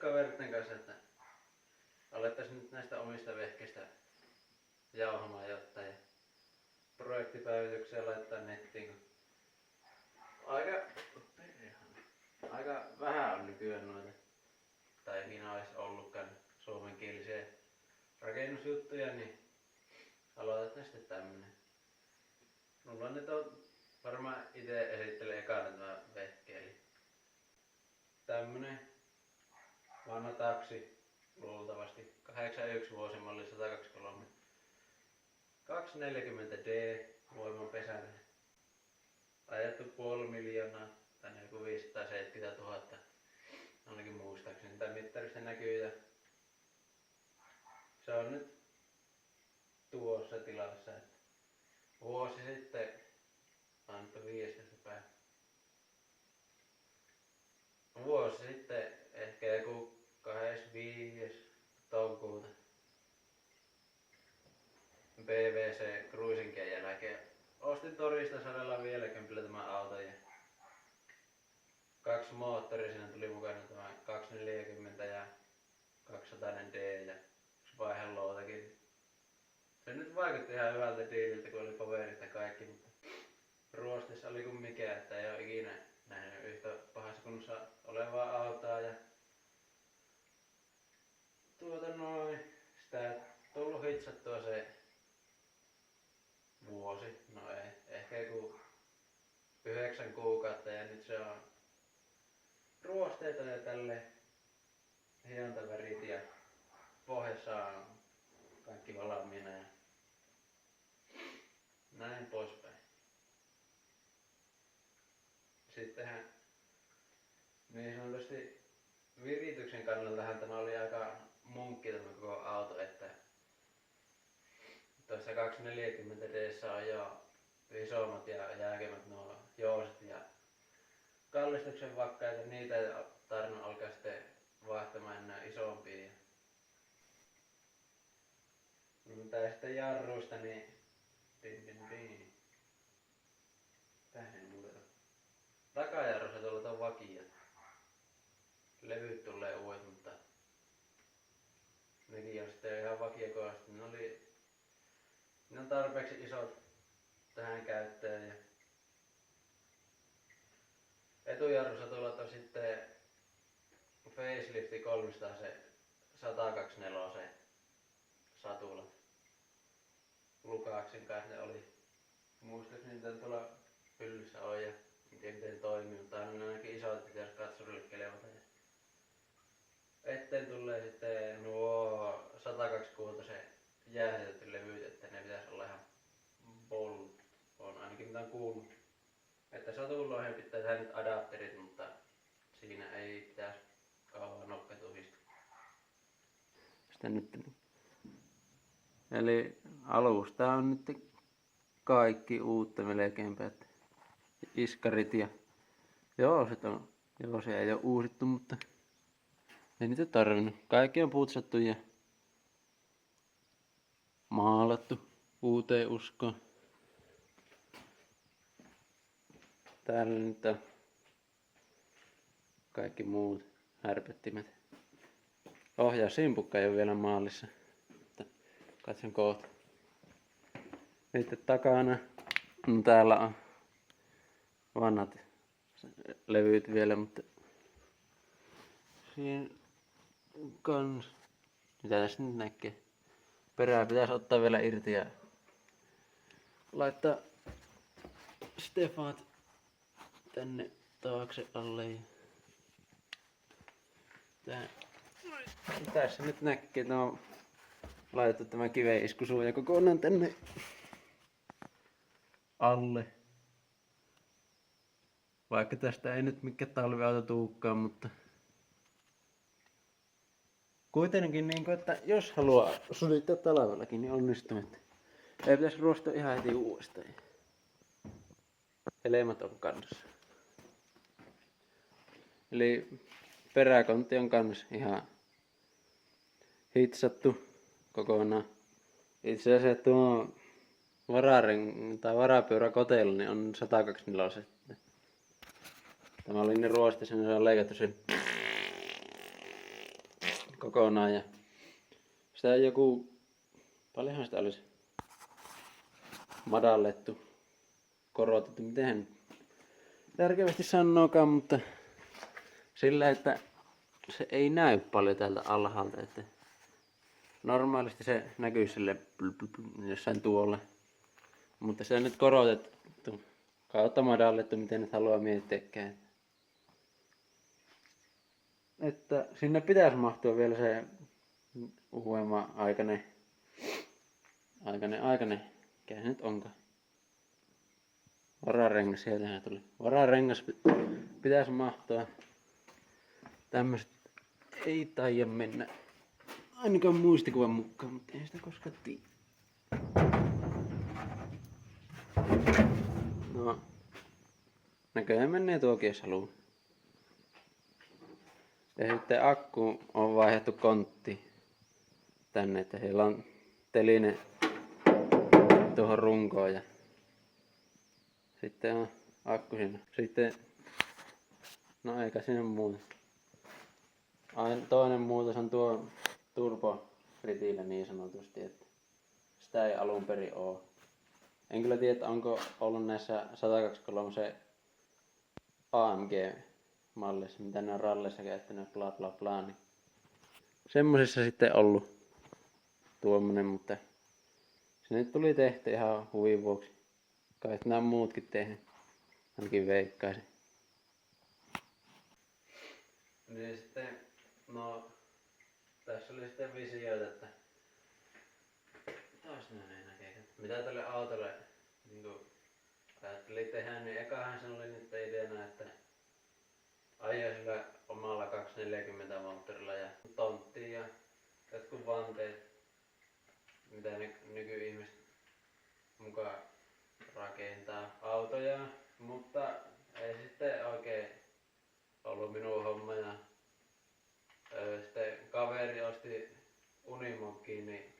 kaveritten kanssa, että alettaisiin nyt näistä omista vehkeistä jauhamaan jotain ja projektipäivityksiä laittaa nettiin. Aika vähän on nykyään noita, tai ikinä olisi ollutkaan suomenkielisiä rakennusjuttuja, niin aloitetaan sitten tämmönen. Mulla nyt on varmaan itse esittelen ekana tämä vehke, eli tämmönen vanha taksi, luultavasti 81 vuosimalli 123 240D voimanpesäinen. Ajettu 500 000 tai joku 570 000, ainakin muistaakseni. Tää mittarista näkyy ja se on nyt tuossa tilassa. Että vuosi sitten, annettu 15 päivä. Vuosi sitten, ehkä joku 25. toukokuuta BVC Cruisingien jälkeen ostin torista 150 tämän auton ja 2 moottoria, siinä tuli mukana tämä 240 ja 200D ja vaiheluotakin. Se nyt vaikutti ihan hyvältä diililtä, kun oli powerit ja kaikki, mutta ruostissa oli kuin mikä, että ei ole ikinä nähnyt yhtä pahassa kunnossa olevaa autoa ja sitä ei tullut hitsattua se vuosi, no ei, ehkä joku 9 kuukautta ja nyt se on ruosteita ja tälle hiontavärit ja pohjassa on kaikki valmiina ja näin poispäin. Sittenhän niin sanotusti virityksen kannaltahan tämä oli aika munkki tämä koko auto, että tuossa 240D:ssä on jo isommat ja jääkemmät nuo jouset ja kallistuksen vakkaita, niitä ei tarvinnut alkaa sitten vaihtamaan enää isompia. Mitä sitten jarruista, niin tähän muuten on. Takajarrussa tuolla on vakiot. Levyt tulee uudet, mutta nekin on sitten ihan vakiokohdasta. Ne on tarpeeksi isot tähän käyttöön. Ja etujarrussa tuolla on sitten facelifti 300 se 124 satulat. Lukaksin kanssa ne oli. Muistaakseni niitä tuolla pyllyssä on ja en tiedä miten toimii, mutta on ainakin isot, että pitäisi katsurille kelevata. Eteen tulee sitten nuo 126 jäähdytetty levyt, että ne pitäisi olla ihan bolt. On ainakin mitä on kuullut. Että satuloihin pitää tehdä nyt adapterit, mutta siinä ei pitäisi kauan nokka tuhista. Sitä nyt. Eli alusta on nyt kaikki uutta melkeinpä. Iskarit ja se ei ole uusittu, mutta ei niitä tarvinnut. Kaikki on putsattu ja maalattu uuteen uskoon. Täällä nyt on kaikki muut härpettimet. Ohjausimpukka ei ole vielä maalissa. Katson kohta. Sitten takana täällä on vanhat levyt vielä, mutta siinä kans. Mitä tässä nyt näkee? Perää pitäisi ottaa vielä irti ja laittaa Stefaat tänne taakse alle. Tässä nyt näkee, että on laitettu tämä kiven iskusuoja kokonaan tänne alle. Vaikka tästä ei nyt mikään talviauto tuukaan, mutta kuitenkin niin kuin, että jos haluaa sudittaa talvellakin, niin onnistuu. Ei pitäisi ruostaa ihan heti uudestaan. Helmat on kanssa. Eli peräkontti on kans ihan hitsattu kokonaan. Itse asiassa tuo varapyöräkotelo niin on 124. Tämä oli niin ruosti, sen on leikattu sen kokonaan ja sitä joku, paljonhan sitä olisi madallettu, korotettu, miten järkevästi sanookaan, mutta sillä, että se ei näy paljon täältä alhaalta, että normaalisti se näkyy sille jossain tuolla, mutta se on nyt korotettu kautta madallettu, miten nyt haluaa miettiäkään. Että sinne pitäisi mahtua vielä se uudemman aikainen, mikä se nyt onkaan. Vararengas, sieltähän tuli. Vararengas pitäisi mahtua. Tämmöset ei taida mennä ainakaan muistikuvan mukaan, mutta ei sitä koskaan tiedä. No, näköjään menee tuokin jos haluaa. Ja sitten akku on vaihdettu kontti tänne, että siellä on teline tuohon runkoon ja sitten on akku siinä. Sitten, no eikä siinä muuta. Toinen muutos on tuo turboritillä niin sanotusti, että sitä ei alun perin oo. En kyllä tiedä, että onko ollut näissä 123 AMG-malleissa, mitä ne on ralleissa käyttänyt, bla bla bla, niin semmosissa sitten ollut tuommoinen, mutta se nyt tuli tehty ihan huvin vuoksi. Kai nämä muutkin tehnyt, ainakin veikkaisin. Niin sitten, no tässä oli sitten visioita, että taas näin näkee, mitä tälle autolle niin ajattelin tehdä, niin ekahan sen oli nyt ideana, että ajoi sillä omalla 240 moottorilla ja tonttiin ja jotkut vanteet, mitä ne nykyihmiset mukaan rakentaa autoja, mutta ei sitten oikein ollut minun homma ja sitten kaveri osti Unimogin niin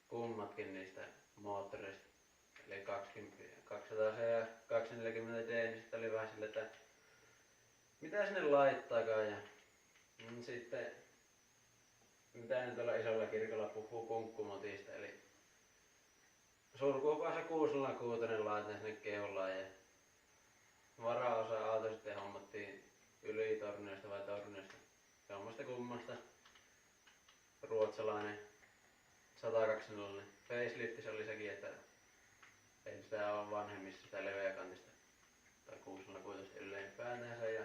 kummatkin niistä moottoreista, eli 200 ja 240D, niin sitten oli vähän sille, että mitä sinne laittaakaan ja sitten mitä ne tuolla isolla kirkolla puhuu kunkkumotista, eli surkuupaansa 606 laitan sinne keulaan ja varaosa auto sitten hommattiin Ylitorniosta vai Torniosta, jommasta kummasta, ruotsalainen 120 facelifti se oli sekin, että ei sitä ole vanhemmissa sitä leveäkantista tai 606 ylempäätänsä ja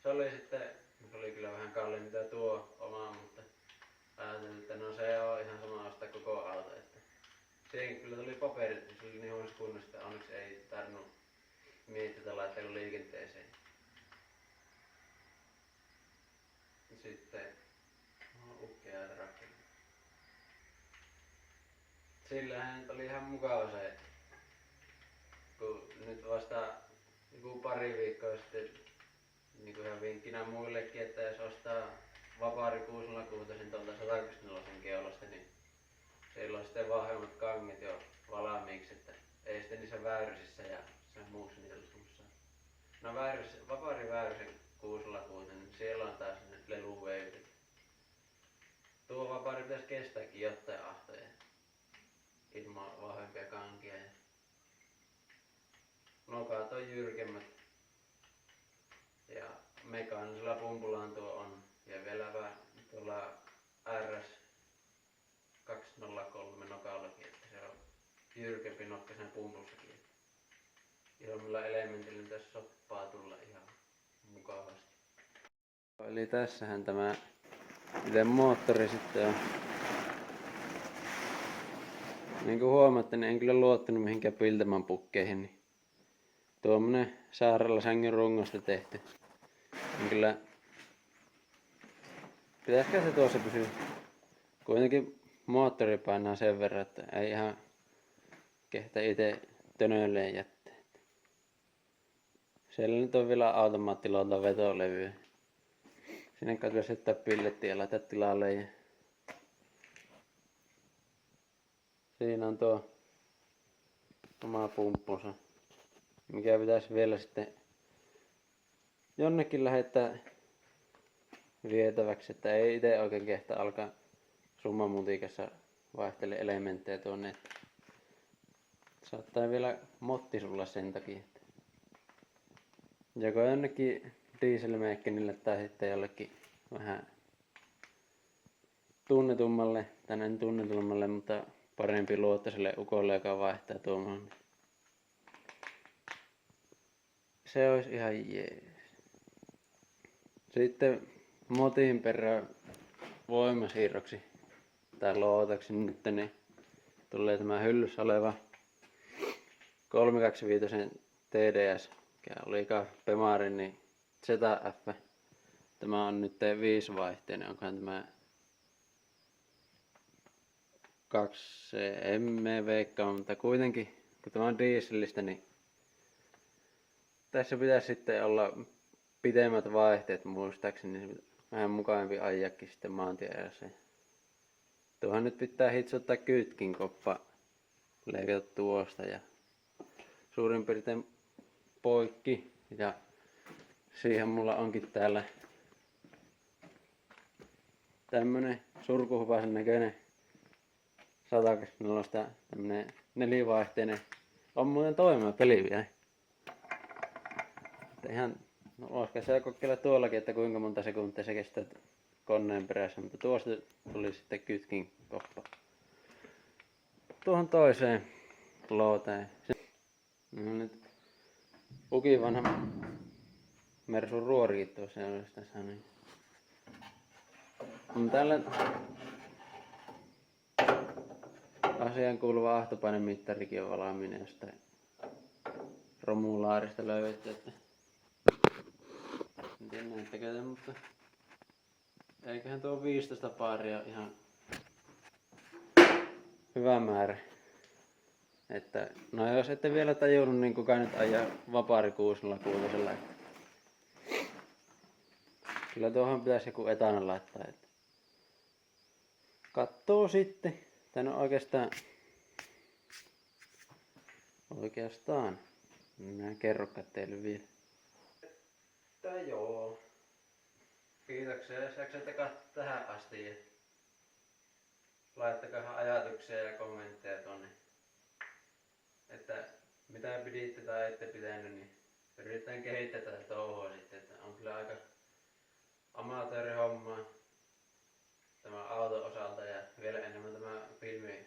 se oli sitten, se oli kyllä vähän kalliimpi mitä tuo oma, mutta ajattelin, että no se on ihan sama ostaa koko auto, että siihenkin kyllä tuli paperit, se oli niin huonossa kunnossa, että onneksi ei tarvinnut miettiä laitteella liikenteeseen. Sitten ukkeaa traktori. Sillähän nyt oli ihan mukava se, kun nyt vasta joku pari viikkoa sitten niin kuin ihan vinkkinä muillekin, että jos ostaa Vapaari 606 tuolta 124 keulasta, niin siellä on sitten vahvemmat kanget jo valmiiksi, että ei sitten niissä väyrysissä ja sen muussa niitä lusussa. No Vapaari väyrysen 606, niin siellä on taas ne leluveivit. Tuo Vapaari pitäisi kestääkin jotain ahtoja ilman vahvempia kankia. Ja nokat on jyrkemmät. Ja mekaanisella pumpullahan tuo on. Ja vielä vähän tuolla RS 203 nokallakin, että se on jyrkempi nokka sen pumpussakin. Isommilla elementillä tässä soppaa tulla ihan mukavasti. Eli tässähän tämä itse moottori sitten on. Niin kuin huomaatte, niin en kyllä luottanut mihinkään Pilteman pukkeihin. Niin tuommoinen Saarella sängyn rungosta tehty. Niin kyllä pitäisikö se tuossa pysyä. Kuitenkin moottori painaa sen verran, että ei ihan kehtä itse tönölleen jättää. Siellä nyt on vielä automaattiluolta vetolevyä. Sinne kai kyllä syöttää pilletti ja laittaa tilalle. Ja siinä on tuo oma pumppunsa, mikä pitäisi vielä sitten jonnekin lähettää vietäväksi, että ei itse oikein kehtaa alkaa summamutikassa vaihtele elementtejä tuonne. Että saattaa vielä motti sulla sen takia. Että joko jonnekin dieselmeekkinille tai sitten jollekin vähän tunnetummalle, tai en tunnetummalle, mutta parempi luottoiselle ukolle, joka vaihtaa tuomaan. Se olisi ihan jees. Sitten motin perään voimasiirroksi tai lootaksi nyt niin tulee tämä hyllyssä oleva 325 TDS, mikä oli Bemarin niin ZF. Tämä on nyt 5-vaihteinen, onkohan tämä 2 emme veikkaa, mutta kuitenkin kun tämä on dieselistä, niin tässä pitäisi sitten olla pidemmät vaihteet muistaakseni, niin vähän mukavampi ajakin sitten maantieajassa. Tuohon nyt pitää hitsuttaa kytkin koppa, leikata tuosta ja suurin piirtein poikki. Ja siihen mulla onkin täällä tämmönen surkuhupaisen näköinen 124 tämmönen 4-vaihteinen. On muuten toimiva peli vielä. Että ihan, no olisiko se kokeilla tuollakin, että kuinka monta sekuntia se kestää koneen perässä, mutta tuosta tuli sitten kytkin koppa. Tuohon toiseen looteen. No nyt ukin vanha Mersun ruorikin tuossa oli sitä sanoa. On täällä asiaan kuuluva ahtopainemitarikin on valmiina jostain romulaarista löydetty, että en tiedä näyttäkö te, mutta eiköhän tuo 15 paaria ihan hyvä määrä. Että, no jos ette vielä tajunnut, niin kuka nyt ajaa vapaari 606. Kyllä tuohon pitäisi joku etana laittaa. Että kattoo sitten. Tän on oikeastaan. Minä en kerrokaan teille vielä. Että joo. Kiitoksia jos jaksatte katsoa tähän asti. Ja laittakaa ajatuksia ja kommentteja tonne. Että mitä piditte tai ette pitänyt, niin yritetään kehittää tätä touhua sitten. Että on kyllä aika amatöörihommaa tämä auton osalta ja vielä enemmän tämä filmi